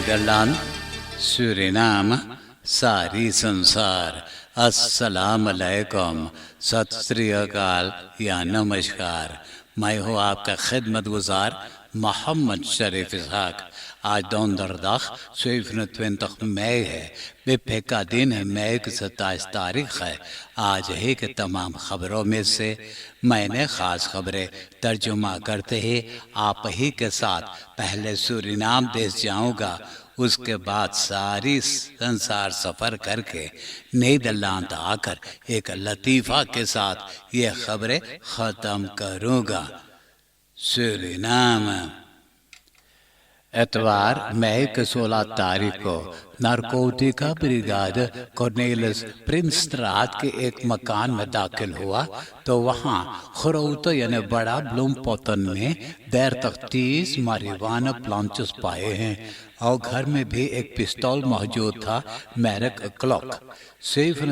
Nederland, Suriname, सारी संसार, अस्सलाम अलैकुम, सत श्री अकाल या नमस्कार। मैं हूँ आपका खिदमतगुजार मोहम्मद शरीफ इसहाक। आज donderdag 27 मई है, बिफे का दिन है। मई की 27 तारीख है। आज ही के तमाम खबरों में से मैंने ख़ास खबरें तर्जुमा करते ही आप ही के साथ पहले सूरीनाम देश जाऊंगा, उसके बाद सारी संसार सफ़र करके नीदरलैंड आकर एक लतीफ़ा के साथ ये खबरें ख़त्म करूँगा। सूरीनाम एतवार मई के 16 तारीख को नारकोटिका ब्रिगेड कॉर्नेलिस प्रिंसstraat के एक मकान में दाखिल हुआ तो वहाँ खरौतो यानी बड़ा ब्लूमपोटन में देर तक 30 marijuana प्लांट्स पाए हैं और घर में भी एक पिस्तौल मौजूद था, मैरक क्लॉक। सिर्फ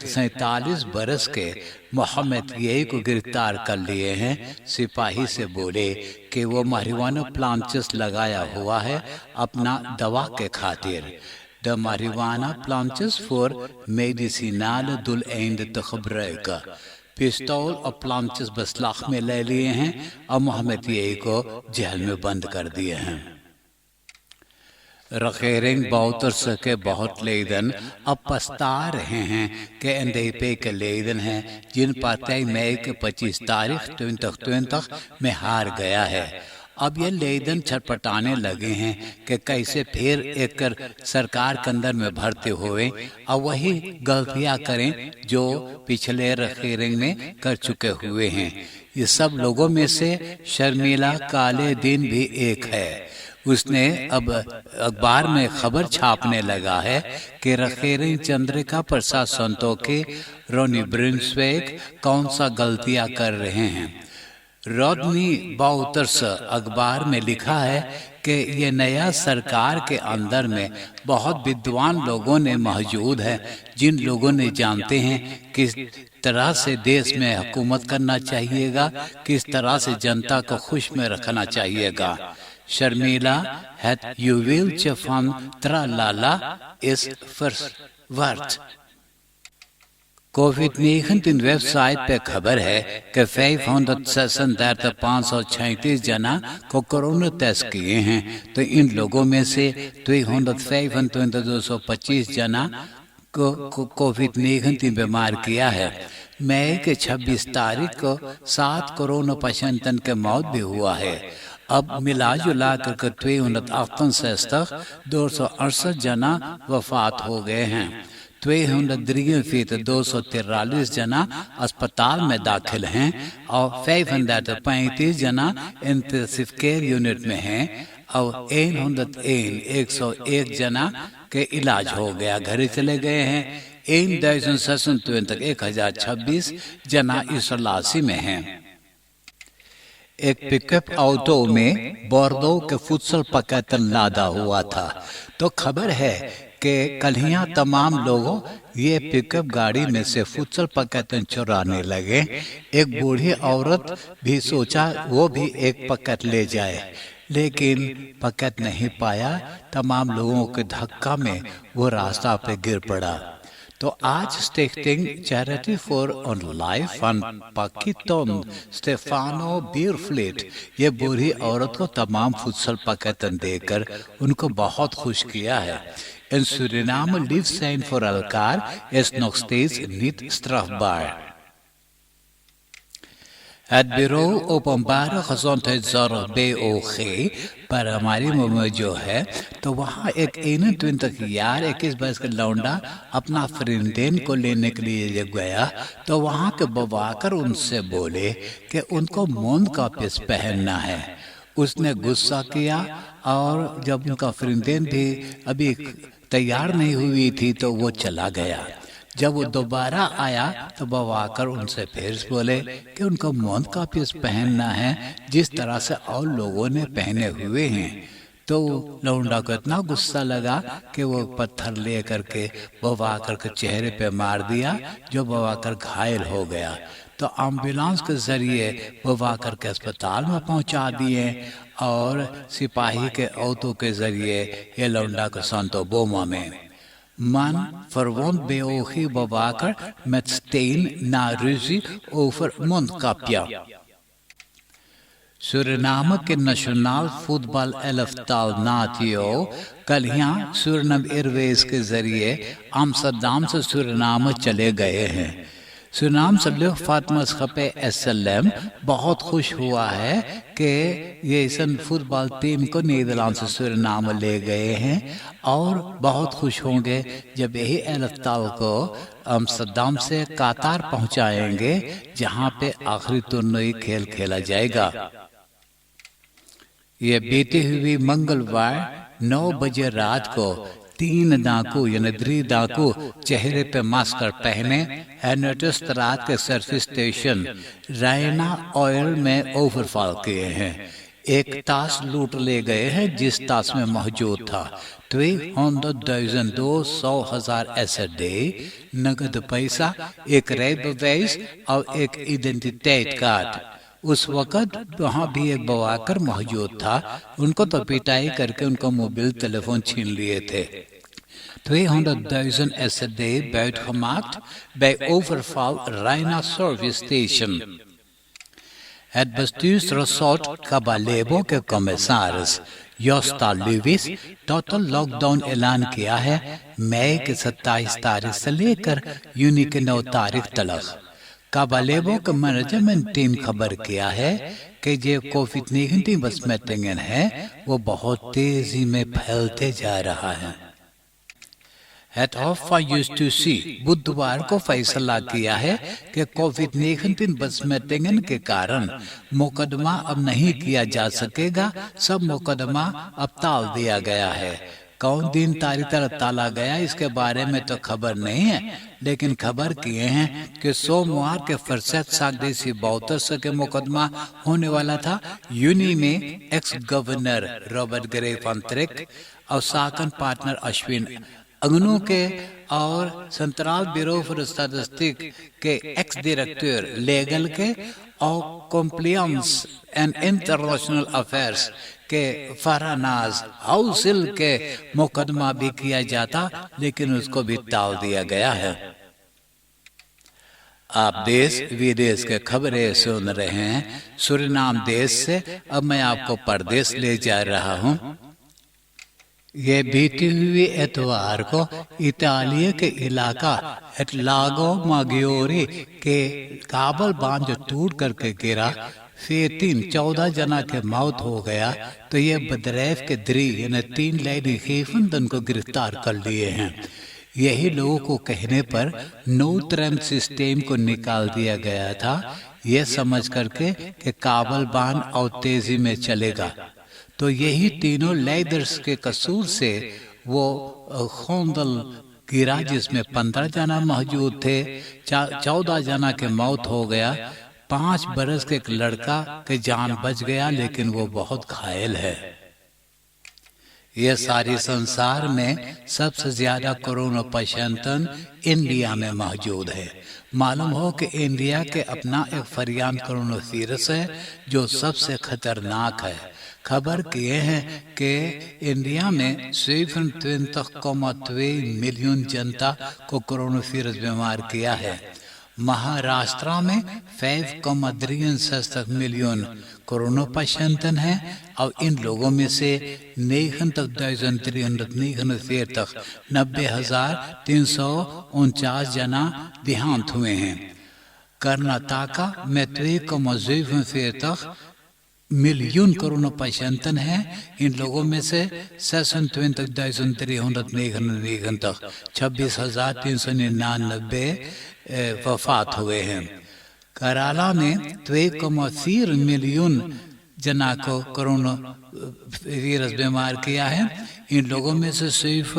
47 बरस के मोहम्मद ये को गिरफ्तार कर लिए हैं। सिपाही से बोले कि वो marijuana प्लांट्स लगाया हुआ है अपना दवा के खातिर। The marijuana plants for medicinal doeleinden te gebruiken। पिस्तौल और प्लांट्स बसलाख में ले लिए हैं और मोहम्मद ये को जेल में बंद कर दिए हैं। रखेरिंग बहुत के बहुत लेदन अब पछता रहे हैं कि एनडीपी के लेदन हैं जिन पर मई के 25 तारीख 2020 में हार गया है। अब ये लेदन छटपटाने लगे हैं कि कैसे फिर एक सरकार के अंदर में भरते हुए और वही गलतियां करें जो पिछले रखेरिंग में कर चुके हुए हैं। ये सब लोगों में से शर्मिला काले दिन भी एक है। उसने अब अखबार में खबर छापने लगा है कि रखेरिंग चंद्रिका प्रसाद संतोखी रोनी ब्रिंसवेक कौन सा गलतियां कर रहे हैं। रॉडनी बाउटर्स अखबार में लिखा है कि ये नया सरकार के अंदर में बहुत विद्वान लोगों ने मौजूद है जिन लोगों ने जानते हैं किस तरह से देश में हुकूमत करना चाहिएगा, किस तरह से जनता को खुश में रखना चाहिएगा। Sharmila het juweeltje van Tralala is verward। Covid website पे खबर है कि 536,536 जना को कोरोना टेस्ट किए हैं तो इन लोगों में से 325,225 जना को कोविड-19 बीमार किया है। मई के 26 तारीख को 7 कोरोना पेशेंटन के मौत भी हुआ है। अब मिला जुला कर 268 जना वफात हो गए हैं। 243 जना अस्पताल में दाखिल हैं और 535 जना इंटेंसिव केयर यूनिट में हैं और 101 जना के इलाज हो गया, घर चले गए हैं। 1026 जना इलाज में हैं। एक पिकअप ऑटो में बोर्दो के फुटसल पकैतन लादा हुआ था तो खबर है कि कल तमाम लोगों ये पिकअप गाड़ी में से फुटसल पकैतन चुराने लगे। एक बूढ़ी औरत भी सोचा वो भी एक पकैत ले जाए, लेकिन पकैत नहीं पाया। तमाम लोगों के धक्का में वो रास्ता पे गिर पड़ा। तो आज Stichting charity for on life fund Pakistan Stefano बीरफ्लेट ये बूढ़ी औरत को तमाम फुटसल पकैतन देकर उनको बहुत खुश किया है। In Suriname lives zijn voor elkaar is nog steeds niet strafbaar। Het bureau openbare gezondheidszorg BOG पर हमारी में जो है तो वहाँ एक 21 बरस का लौंडा अपना फ्रेंडेन को लेने के लिए गया तो वहाँ के बवाकर उनसे बोले कि उनको मोन का पीस पहनना है। उसने गुस्सा किया और जब उनका फ्रेंडेन भी अभी तैयार नहीं हुई थी तो वो चला गया। जब वो दोबारा आया तो बवाकर उनसे फिर बोले कि उनको मौत का पीस पहनना है जिस तरह से और लोगों ने पहने हुए हैं। तो लौंडा को इतना गुस्सा लगा कि वो पत्थर ले करके बवाकर के चेहरे पे मार दिया, जो बवाकर घायल हो गया। तो एम्बुलेंस के जरिए बवाकर के अस्पताल में पहुंचा दिए और सिपाही के ऑटो के जरिए ये लौंडा को सांतो बोमा में Man verwond Beogi bewaker met steen na ruzie over mondkapje. Suriname के नेशनल फुटबॉल elftal नाटियो कल यहाँ सुरनम एयरवेज के जरिए आमस्टरडम से सुरिनाम चले गए हैं। सुरिनाम से फातिमा खपे एसएलएम बहुत खुश हुआ है कि ये इसन फुटबॉल टीम को नीदरलैंड से सुरिनाम ले गए हैं और बहुत खुश होंगे जब यही एल्फताल को आमस्टरडम से कतार पहुंचाएंगे, जहां पे आखिरी टूर्नामेंट खेल खेला जाएगा। ये बीती हुई मंगलवार 9 बजे रात को 3 डाकू यानी 3 डाकू चेहरे पे मास्क पहने हैनोटस रात के सर्विस स्टेशन रायना ऑयल में ओवरफॉल किए हैं। एक ताश लूट ले गए हैं जिस ताश में मौजूद था 200,000 एसएडी, नगद पैसा, एक rijbewijs और एक आइडेंटिटी कार्ड। उस वक़्त वहाँ भी एक बवाकर मौजूद था, उनको तो पिटाई करके उनका मोबाइल टेलीफोन छीन लिए थे। 200,000 SAD buitgemaakt bij overval Reina Service Station. Het bestuursresort Kabalebo के कमिश्नर योस्टा लुइस टोटल लॉकडाउन ऐलान किया है मई के 27 तारीख से लेकर यूनी के 9 तारीख तक। काबालेबो का मैनेजमेंट टीम खबर किया है कि जो कोविड-19 बसमेटिंग है वो बहुत तेजी में फैलते जा रहा है। हेड ऑफ यूएसटीसी बुधवार को फैसला किया है कि कोविड-19 बसमेटिंग के कारण मुकदमा अब नहीं किया जा सकेगा, सब मुकदमा अब टाल दिया गया है। कौन दिन तारीख तक टाला गया इसके बारे में तो खबर नहीं है, लेकिन खबर किए हैं कि सोमवार के फरसत सागदेसी बौतर के मुकदमा होने वाला था। यूनी में एक्स गवर्नर रॉबर्ट ग्रेफ अंतरिक और साकन पार्टनर अश्विन अंगनू के और सेंट्रल ब्यूरो फॉर स्टैटिस्टिक के एक्स डायरेक्टर लीगल के और कॉम्प्लायंस एंड इंटरनेशनल अफेयर्स के फरानाज हाउसिल के मुकदमा भी किया जाता, लेकिन उसको भी टाल दिया गया है। आप देश विदेश के खबरें सुन रहे हैं सुरिनाम देश से। अब मैं आपको परदेश ले जा रहा हूँ। ये बीती हुई एतवार को इटालिया के इलाका एटलागो माग्योरी के काबल बांध जो टूट करके गिरा, फिर 14 जना के मौत हो गया। तो ये बदरैफ के 3 लाइन खीफन को गिरफ्तार कर लिए हैं। यही लोगों को कहने पर नो ट्रेन सिस्टम को निकाल दिया गया था, ये समझ करके कि काबल बांध और तेजी में चलेगा। तो यही तीनों लेदर्स के कसूर से वो खोंदल गिरा जिसमें 15 जना मौजूद थे, 14 जना के मौत हो गया। 5 बरस के एक लड़का के जान बच गया, लेकिन वो बहुत घायल है। ये सारी संसार में सबसे ज्यादा कोरोना पेशेंट इंडिया में मौजूद है। मालूम हो कि इंडिया के अपना एक फरियान कोरोना वायरस है जो सबसे खतरनाक है। खबर किए हैं कि इंडिया में 27,2 मिलियन जनता को कोरोना वायरस बीमार किया है। महाराष्ट्र में 5,63 मिलियन कोरोना पेशेंट हैं और इन लोगों में से 90,349 जना देहांत हुए हैं। कर्नाटक में 3,47 मिलियन कोरोना पेशेंट हैं। इन लोगों में से 26,399 वफात हुए हैं। केरला में 2,4 मिलियन जना को कोरोना वायरस बीमार किया है। इन लोगों में से सिर्फ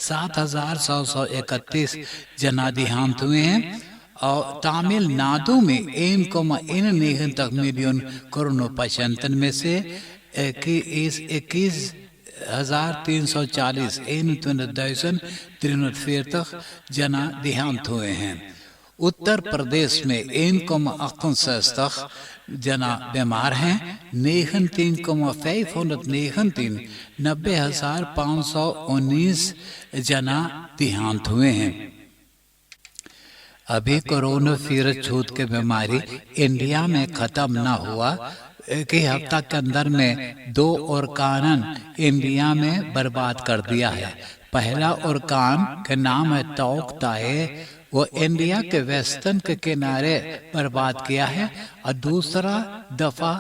7,731 जना देहांत हुए हैं। और तमिलनाडु में 1,9 मिलियन कोरोना पेशेंट में से 21.340 जना देहांत हुए हैं। उत्तर प्रदेश में 1,68 जना बीमार हैं। 90,519 जना देहांत हुए हैं। अभी कोरोना वायरस छूत के बीमारी इंडिया में खत्म ना हुआ, एक ही हफ्ता के अंदर में 2 ओरकान इंडिया में बर्बाद कर दिया है। पहला ओरकान का नाम है तौकताए, वो इंडिया के वेस्टर्न के किनारे बर्बाद किया है। और दूसरा दफा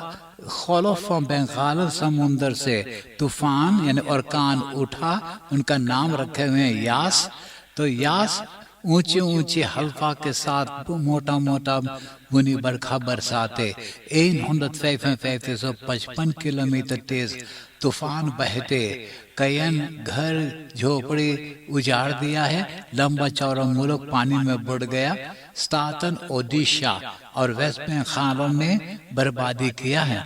खौफ बंगाल समुंदर से तूफान यानी ओरकान उठा, उनका नाम रखे हुए हैं यास। तो यास ऊंचे ऊंचे हल्का के साथ मोटा मोटा बुनी बरखा बरसाते 155 किलोमीटर तेज तूफान बहते कयन घर झोपड़ी उजाड़ दिया है। लंबा चौड़ा मुल्क पानी में बुड़ गया। स्टातन ओडिशा और वेस्ट बंगाल में बर्बादी किया है।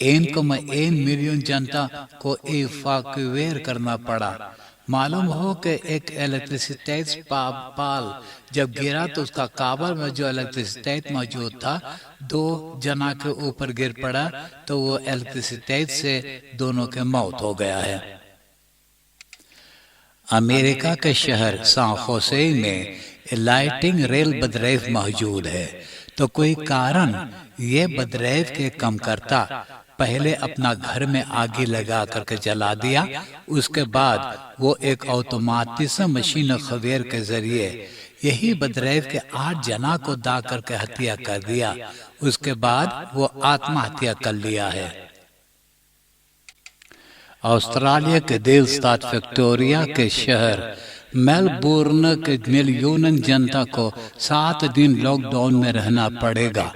1,1 मिलियन जनता को इवैक्यूएट करना पड़ा। मालूम हो कि एक इलेक्ट्रिसिटी पाल जब गिरा तो उसका काबल में जो इलेक्ट्रिसिटी मौजूद था 2 जना के ऊपर गिर पड़ा, तो वो इलेक्ट्रिसिटी से दोनों के मौत हो गया है। अमेरिका के शहर सान होसे में लाइटिंग रेल बदरेफ मौजूद है। तो कोई कारण ये बदरेफ के कम करता, पहले अपना घर में आगे लगा करके जला दिया, उसके बाद वो एक ऑटोमेटिक मशीन खबीर के जरिए यही बदरेफ के 8 जना को दा करके हत्या कर दिया। उसके बाद वो आत्महत्या कर लिया है। ऑस्ट्रेलिया के दिल स्टेट विक्टोरिया के शहर मेलबोर्न के मिलियन जनता को 7 दिन लॉकडाउन में रहना पड़ेगा।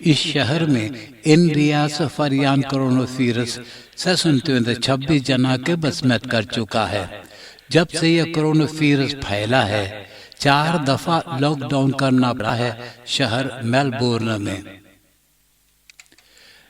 इस शहर में इंडिया से फरियान कोरोना वायरस 26 जना के बसमत कर चुका है। जब से यह कोरोना वायरस फैला है 4 दफा लॉकडाउन करना पड़ा है शहर मेलबोर्न में।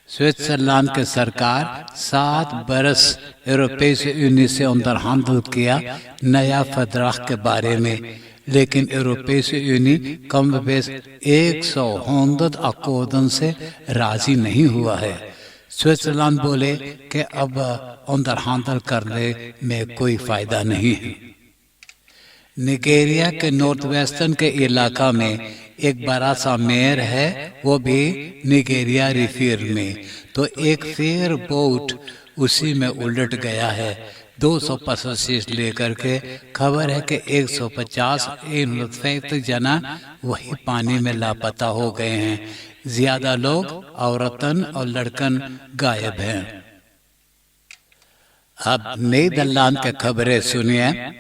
स्विट्जरलैंड के सरकार 7 बरस यूरोपीय यूनियन से अंदर हासिल किया नया फतराख के बारे में, लेकिन यूरोपीय यूनियन कम बेश 100 अकोदन से राजी नहीं हुआ है। स्विट्जरलैंड बोले कि अब अंदर हासिल करने में कोई फायदा नहीं है। निगेरिया के नॉर्थ वेस्टर्न के इलाका में एक बड़ा सा मेयर है, वो भी निगेरिया रिफियर में। तो एक फेयर बोट उसी में उलट गया है 285 लेकर के। खबर है कि 150 जना वही पानी में लापता हो गए हैं। ज्यादा लोग औरतन और लड़कन गायब हैं। अब नीदरलैंड के खबरें सुनिए।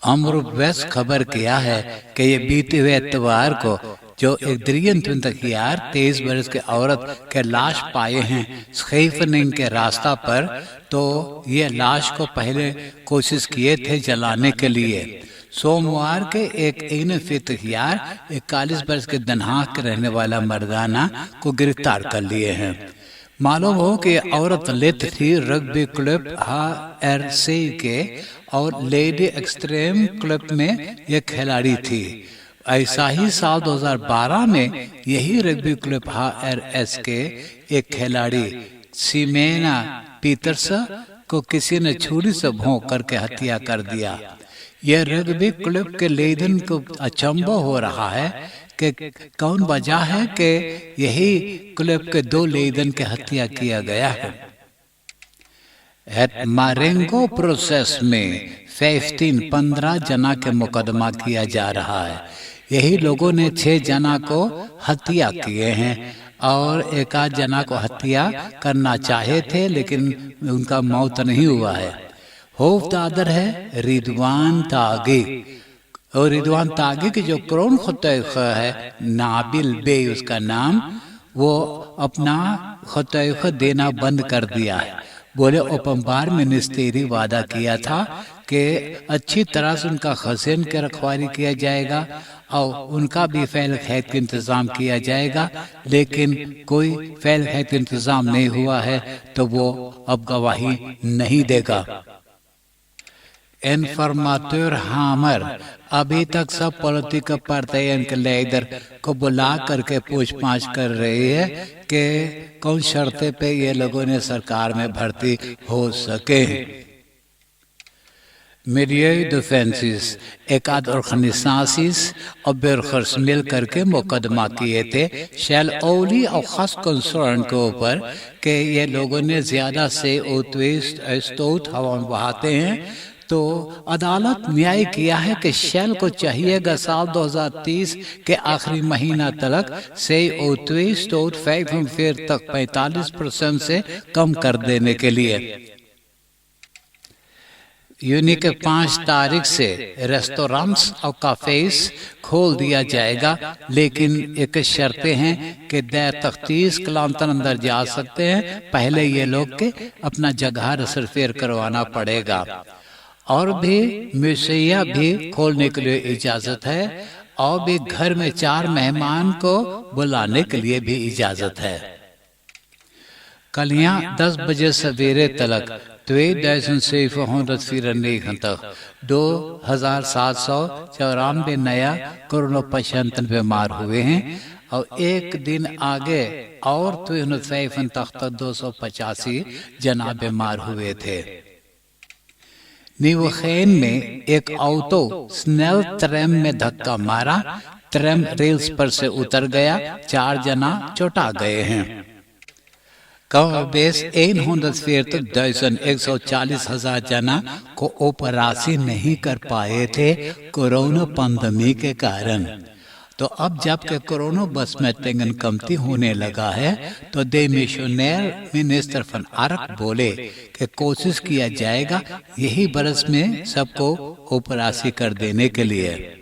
अमरूद वेस्ट खबर किया है कि ये बीते हुए इतवार को जो एक 23 बरस के औरत के लाश पाए हैं स्कीफनिंग के रास्ता पर। तो ये लाश को पहले कोशिश किए थे जलाने के लिए। सोमवार के एक 41 बरस के दनहाक के रहने वाला मर्दाना को गिरफ्तार कर लिए हैं। मालूम हो कि औरत लेत थी रग्बी क्लब HRC के और लेडी एक्सट्रीम क्लब में यह खिलाड़ी थी। ऐसा ही साल 2012 में यही रग्बी क्लब HRS के एक खिलाड़ी सिमेना पीटर्स को किसी ने छुरी से भोंक करके हत्या कर दिया। यह रग्बी क्लब के लेडन को अचंभा हो रहा है कि कौन वजह है कि यही क्लब के 2 लेडन के हत्या किया गया है। मारेंगो प्रोसेस में 15 जना के मुकदमा किया जा रहा है। यही लोगों ने 6 जना को हत्या किए हैं और 1 जना को हत्या करना चाहे थे, लेकिन उनका मौत नहीं हुआ है। होफदादर है रिदवान तागी, और रिदवान तागी की जो क्रोन खुतैख है नाबिल बे उसका नाम, वो अपना खुतैख देना बंद कर दिया है। बोले ओपन बार मिनिस्ट्री वादा किया था कि अच्छी तरह से उनका खज़ान की रखवाली किया जाएगा और उनका भी फैल खैर का इंतज़ाम किया जाएगा, लेकिन कोई फैल खैर का इंतज़ाम नहीं हुआ है तो वो अब गवाही नहीं देगा। इन्फॉर्मेटर हामर अभी तक सब पॉलिटिकल पार्टियों के लीडर को बुला करके पूछ पाछ कर रही है कि कौन शर्तें पे ये लोगों ने सरकार में भर्ती हो सके। मिलियन डिफेंसिस एकाद ऑर्गेनाइजेशंस और बिरखर्स मिल करके मुकदमा किए थे शेल ओली और खास कंसर्न के ऊपर कि ये लोगों ने ज्यादा से हवा में बहाते हैं। तो अदालत न्याय किया है कि शेल को चाहिएगा साल 2030 के आखिरी महीना तक से 45% से कम कर देने के लिए। यूनी के 5 तारीख से रेस्टोरेंट्स और काफेस खोल दिया जाएगा, लेकिन एक शर्तें हैं कि देर तक 30 किलोमीटर अंदर जा सकते हैं। पहले ये लोग के अपना जगह रिजर्व करवाना पड़ेगा। और भी म्यूजिया भी खोलने के लिए इजाजत है और भी घर में 4 मेहमान को बुलाने के लिए भी इजाजत है। कल यहाँ 10 बजे सवेरे तक 2794 नया कोरोना पेशेंट बीमार हुए हैं और एक दिन आगे और 285 जना बीमार हुए थे। न्यूखेन में एक ऑटो स्नेल ट्रैम में धक्का मारा, ट्रैम रेल्स पर से उतर गया, 4 जना चोटा गए हैं। बेस 140,000 जना को ऑपरेशन नहीं कर पाए थे कोरोना पैंडेमिक के कारण। तो अब जबकि कोरोना बस में टेंगन कमती होने लगा है तो दे मिशनर मिनिस्टर फन आरक बोले कि कोशिश किया जाएगा यही बरस में सबको ऑपरेशन कर देने के लिए।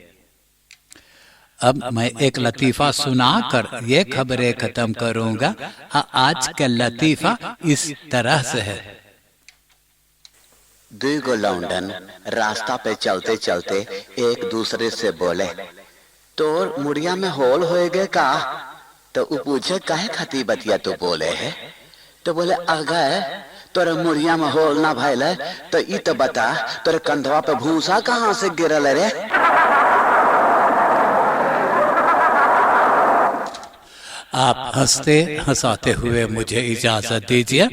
अब मैं एक लतीफा सुनाकर ये खबरें खत्म करूंगा। आज का लतीफा इस तरह से है। 2 गो लौंडन रास्ता पे चलते चलते एक दूसरे से बोले, तोर मुड़िया में होल होएगे का? तो उ पूछे काहे खाती बतिया तो बोले है? तो बोले अगर तोरे मुड़िया में होल ना भइले तो ई तो बता तोरे कंधवा पे भूसा कहाँ से गिरल रे? आप हंसते हंसाते हुए मुझे इजाजत दीजिए।